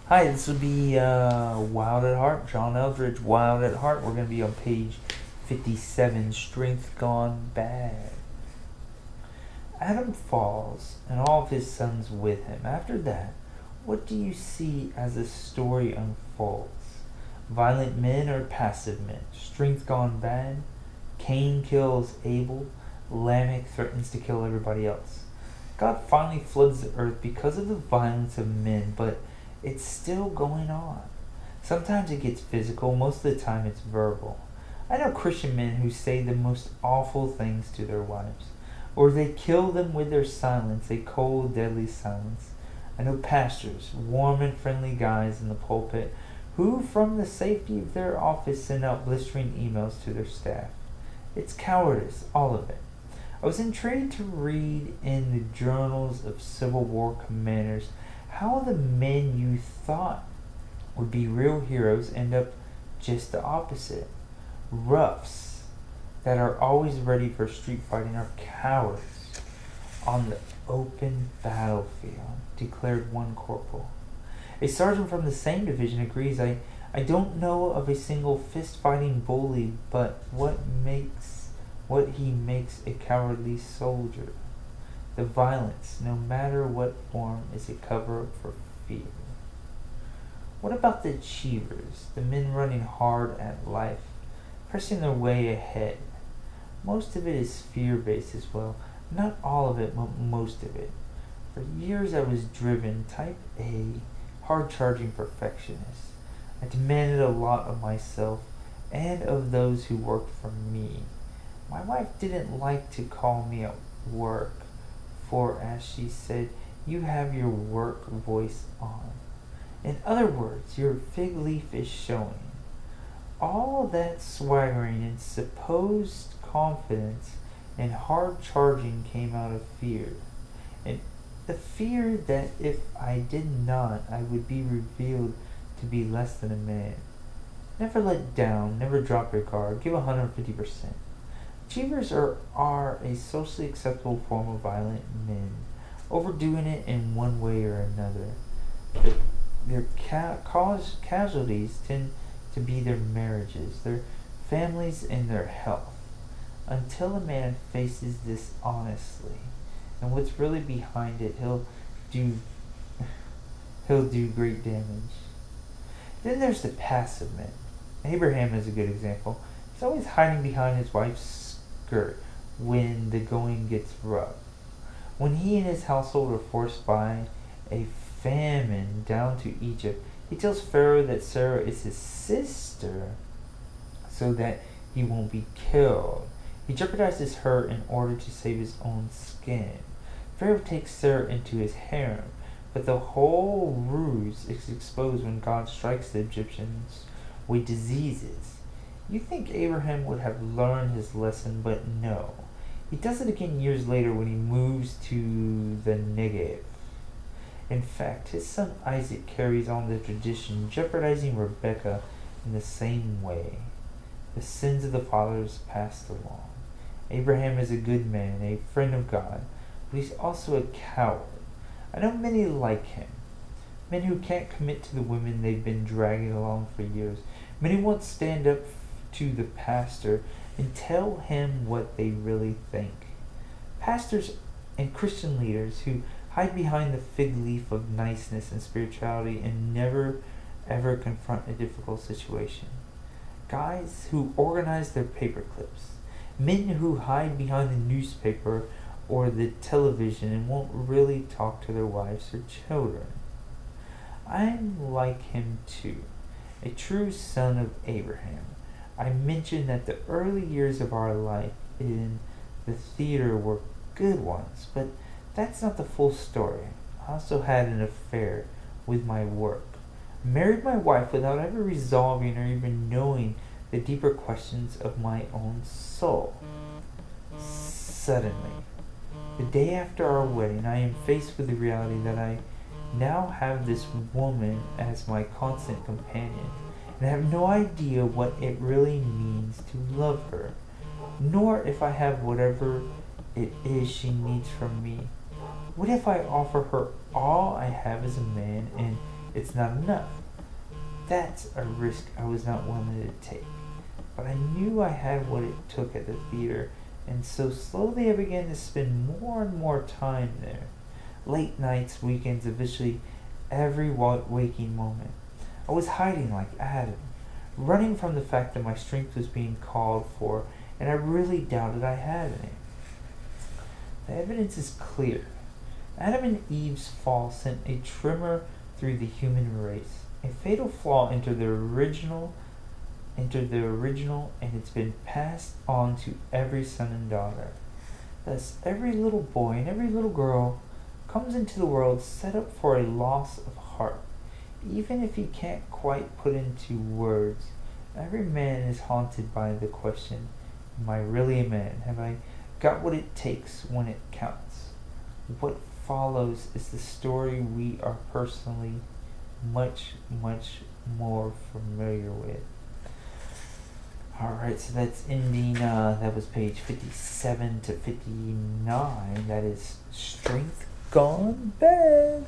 Hi, this will be Wild at Heart, John Eldredge, Wild at Heart. We're going to be on page 57, Strength Gone Bad. Adam falls, and all of his sons with him. After that, what do you see as the story unfolds? Violent men or passive men? Strength gone bad? Cain kills Abel. Lamech threatens to kill everybody else. God finally floods the earth because of the violence of men, but it's still going on. Sometimes it gets physical, most of the time it's verbal. I know Christian men who say the most awful things to their wives, or they kill them with their silence, a cold, deadly silence. I know pastors, warm and friendly guys in the pulpit, who from the safety of their office send out blistering emails to their staff. It's cowardice, all of it. I was intrigued to read in the journals of Civil War commanders how the men you thought would be real heroes end up just the opposite. Roughs that are always ready for street fighting are cowards on the open battlefield, declared one corporal. A sergeant from the same division agrees. I don't know of a single fist-fighting bully, but what he makes a cowardly soldier. The violence, no matter what form, is a cover-up for fear. What about the achievers, the men running hard at life, pressing their way ahead? Most of it is fear-based as well. Not all of it, but most of it. For years I was driven, type A, hard-charging perfectionist. I demanded a lot of myself and of those who worked for me. My wife didn't like to call me at work, for, as she said, you have your work voice on. In other words, your fig leaf is showing. All that swaggering and supposed confidence and hard charging came out of fear. And the fear that if I did not, I would be revealed to be less than a man. Never let down, never drop your guard, give 150%. Achievers are a socially acceptable form of violent men, overdoing it in one way or another. Their casualties tend to be their marriages, their families, and their health. Until a man faces this honestly, and what's really behind it, he'll do great damage. Then there's the passive men. Abraham is a good example. He's always hiding behind his wife's skirt when the going gets rough. When he and his household are forced by a famine down to Egypt, he tells Pharaoh that Sarah is his sister so that he won't be killed. He jeopardizes her in order to save his own skin. Pharaoh takes Sarah into his harem, but the whole ruse is exposed when God strikes the Egyptians with diseases. You think Abraham would have learned his lesson, but no. He does it again years later when he moves to the Negev. In fact, his son Isaac carries on the tradition, jeopardizing Rebekah in the same way. The sins of the fathers passed along. Abraham is a good man, a friend of God, but he's also a coward. I know many like him. Men who can't commit to the women they've been dragging along for years. Many won't stand up to the pastor and tell him what they really think. Pastors and Christian leaders who hide behind the fig leaf of niceness and spirituality and never ever confront a difficult situation. Guys who organize their paper clips. Men who hide behind the newspaper or the television and won't really talk to their wives or children. I'm like him too, a true son of Abraham. I mentioned that the early years of our life in the theater were good ones, but that's not the full story. I also had an affair with my work. Married my wife without ever resolving or even knowing the deeper questions of my own soul. Suddenly, the day after our wedding, I am faced with the reality that I now have this woman as my constant companion, and I have no idea what it really means to love her, nor if I have whatever it is she needs from me. What if I offer her all I have as a man and it's not enough. That's a risk I was not willing to take. But I knew I had what it took at the theater, and so slowly I began to spend more and more time there. Late nights, weekends, eventually every waking moment. I was hiding like Adam, running from the fact that my strength was being called for, and I really doubted I had any. The evidence is clear. Adam and Eve's fall sent a tremor through the human race. A fatal flaw entered the original, and it's been passed on to every son and daughter. Thus, every little boy and every little girl comes into the world set up for a loss of heart. Even if he can't quite put into words, every man is haunted by the question, am I really a man? Have I got what it takes when it counts? What follows is the story we are personally much, much more familiar with. Alright, so that's ending, that was page 57 to 59. That is Strength Gone Bad.